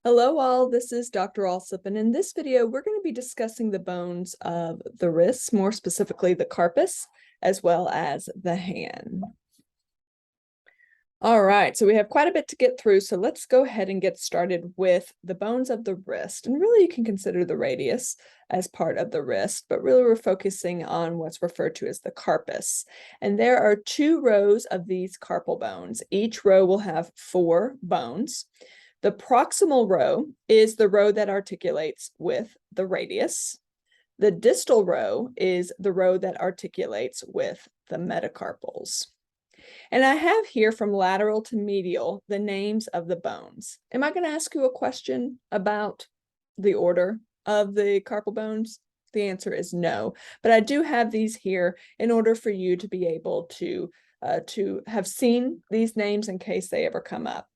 Hello all, this is Dr. Alsop, and in this video, we're going to be discussing the bones of the wrists, more specifically the carpus, as well as the hand. All right, so we have quite a bit to get through, so let's go ahead and get started with the bones of the wrist. And really, you can consider the radius as part of the wrist, but really we're focusing on what's referred to as the carpus. And there are 2 rows of these carpal bones. Each row will have 4 bones. The proximal row is the row that articulates with the radius. The distal row is the row that articulates with the metacarpals. And I have here from lateral to medial the names of the bones. Am I going to ask you a question about the order of the carpal bones? The answer is no, but I do have these here in order for you to be able to have seen these names in case they ever come up.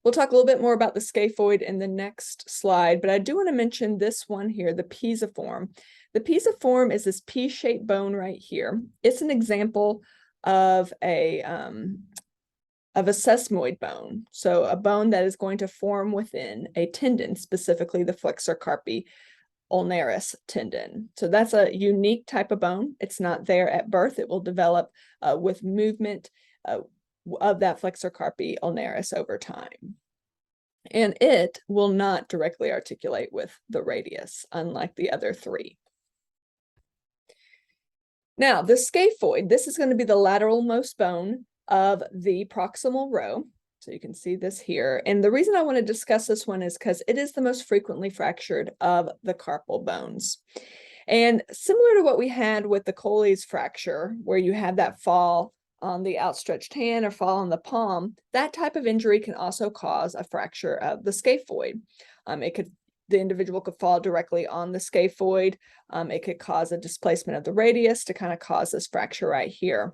We'll talk a little bit more about the scaphoid in the next slide, but I do want to mention this one here, the pisiform. The pisiform is this P-shaped bone right here. It's an example of a sesamoid bone, so a bone that is going to form within a tendon, specifically the flexor carpi ulnaris tendon. So that's a unique type of bone. It's not there at birth. It will develop with movement of that flexor carpi ulnaris over time. And it will not directly articulate with the radius, unlike the other 3. Now, the scaphoid, this is going to be the lateralmost bone of the proximal row. So you can see this here. And the reason I want to discuss this one is because it is the most frequently fractured of the carpal bones. And similar to what we had with the Colles fracture, where you have that fall on the outstretched hand or fall on the palm, that type of injury can also cause a fracture of the scaphoid. The individual could fall directly on the scaphoid. It could cause a displacement of the radius to kind of cause this fracture right here.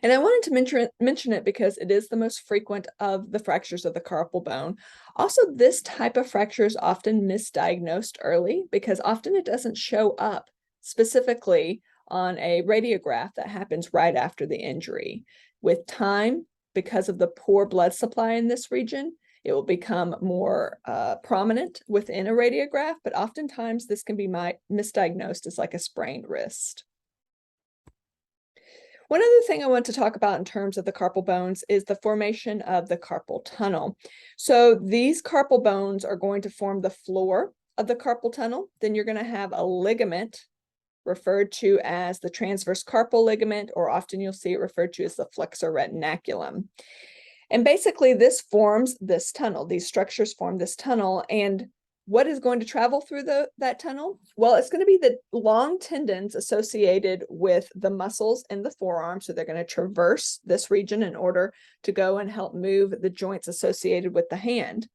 And I wanted to mention it because it is the most frequent of the fractures of the carpal bone. Also, this type of fracture is often misdiagnosed early because often it doesn't show up specifically on a radiograph that happens right after the injury. With time, because of the poor blood supply in this region, it will become more prominent within a radiograph, but oftentimes this can be misdiagnosed as like a sprained wrist. One other thing I want to talk about in terms of the carpal bones is the formation of the carpal tunnel. So these carpal bones are going to form the floor of the carpal tunnel. Then you're going to have a ligament referred to as the transverse carpal ligament, or often you'll see it referred to as the flexor retinaculum. And basically this forms this tunnel. These structures form this tunnel. And what is going to travel through that tunnel? Well, it's going to be the long tendons associated with the muscles in the forearm. So they're going to traverse this region in order to go and help move the joints associated with the hand,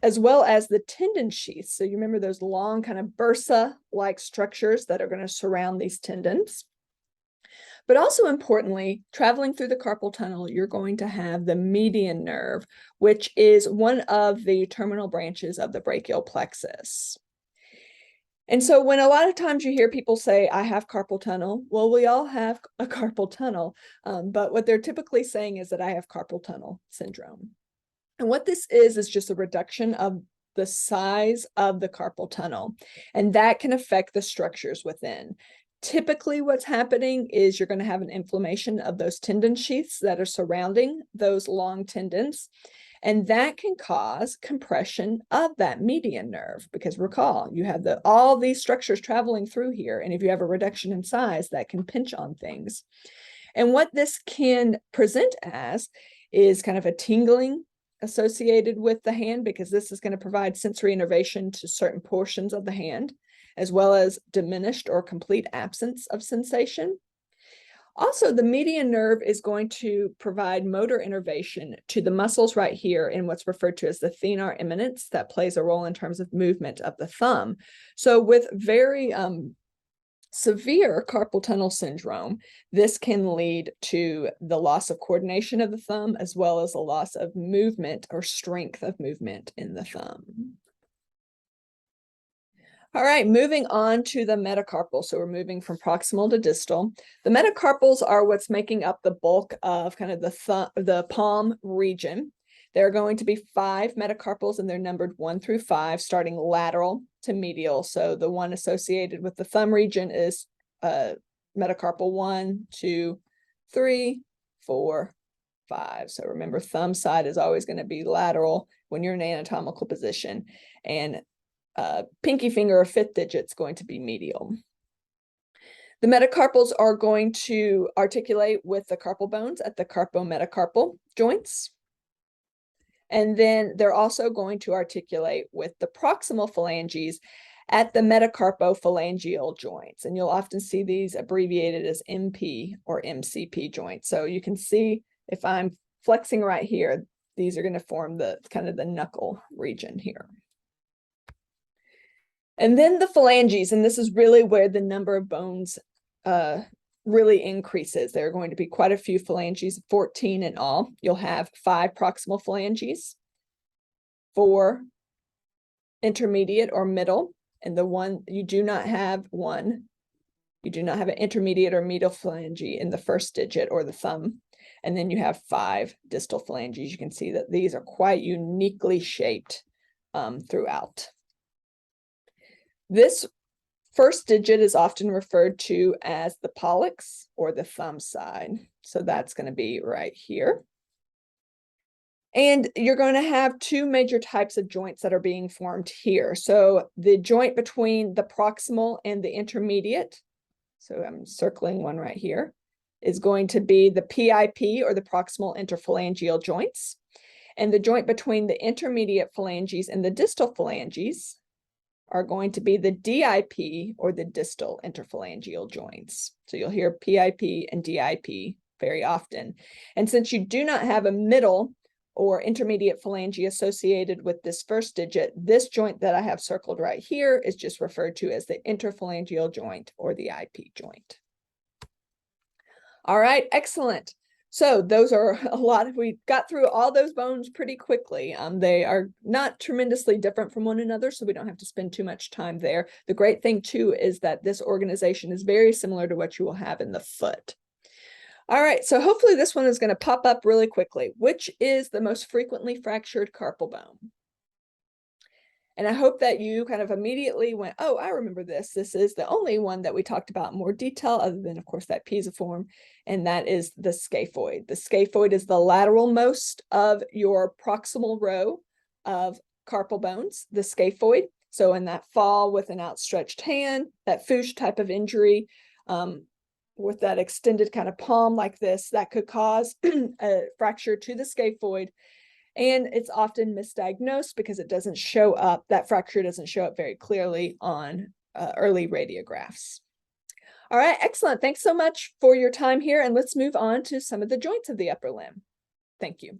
as well as the tendon sheaths. So you remember those long kind of bursa-like structures that are going to surround these tendons. But also importantly, traveling through the carpal tunnel, you're going to have the median nerve, which is one of the terminal branches of the brachial plexus. And so when a lot of times you hear people say, I have carpal tunnel, well, we all have a carpal tunnel, but what they're typically saying is that I have carpal tunnel syndrome. And what this is just a reduction of the size of the carpal tunnel, and that can affect the structures within. Typically, what's happening is you're going to have an inflammation of those tendon sheaths that are surrounding those long tendons, and that can cause compression of that median nerve, because recall, you have all these structures traveling through here, and if you have a reduction in size, that can pinch on things. And what this can present as is kind of a tingling associated with the hand, because this is going to provide sensory innervation to certain portions of the hand, as well as diminished or complete absence of sensation. Also, the median nerve is going to provide motor innervation to the muscles right here in what's referred to as the thenar eminence that plays a role in terms of movement of the thumb. So with very severe carpal tunnel syndrome, this can lead to the loss of coordination of the thumb, as well as a loss of movement or strength of movement in the thumb. All right, moving on to the metacarpals. So we're moving from proximal to distal. The metacarpals are what's making up the bulk of kind of the palm region. There are going to be 5 metacarpals, and they're numbered 1 through 5, starting lateral to medial. So the one associated with the thumb region is metacarpal 1, 2, 3, 4, 5. So remember, thumb side is always going to be lateral when you're in anatomical position, and pinky finger or 5th digit is going to be medial. The metacarpals are going to articulate with the carpal bones at the carpometacarpal joints. And then they're also going to articulate with the proximal phalanges at the metacarpophalangeal joints. And you'll often see these abbreviated as MP or MCP joints. So you can see if I'm flexing right here, these are going to form the kind of the knuckle region here. And then the phalanges, and this is really where the number of bones really increases. There are going to be quite a few phalanges, 14 in all. You'll have 5 proximal phalanges, 4 intermediate or middle, and the one you do not have you do not have an intermediate or medial phalange in the 1st digit or the thumb. And then you have 5 distal phalanges. You can see that these are quite uniquely shaped throughout. This 1st digit is often referred to as the pollex or the thumb side. So that's going to be right here. And you're going to have 2 major types of joints that are being formed here. So the joint between the proximal and the intermediate, so I'm circling one right here, is going to be the PIP or the proximal interphalangeal joints. And the joint between the intermediate phalanges and the distal phalanges are going to be the DIP or the distal interphalangeal joints. So you'll hear PIP and DIP very often. And since you do not have a middle or intermediate phalange associated with this 1st digit, this joint that I have circled right here is just referred to as the interphalangeal joint or the IP joint. All right, excellent. So those are a lot. We got through all those bones pretty quickly. They are not tremendously different from one another, so we don't have to spend too much time there. The great thing too is that this organization is very similar to what you will have in the foot. All right, so hopefully this one is going to pop up really quickly. Which is the most frequently fractured carpal bone? And I hope that you kind of immediately went, oh, I remember this. This is the only one that we talked about in more detail, other than, of course, that pisiform, and that is the scaphoid. The scaphoid is the lateral most of your proximal row of carpal bones, the scaphoid. So in that fall with an outstretched hand, that foosh type of injury, with that extended kind of palm like this, that could cause a fracture to the scaphoid. And it's often misdiagnosed because it doesn't show up, that fracture doesn't show up very clearly on early radiographs. All right, excellent. Thanks so much for your time here. And let's move on to some of the joints of the upper limb. Thank you.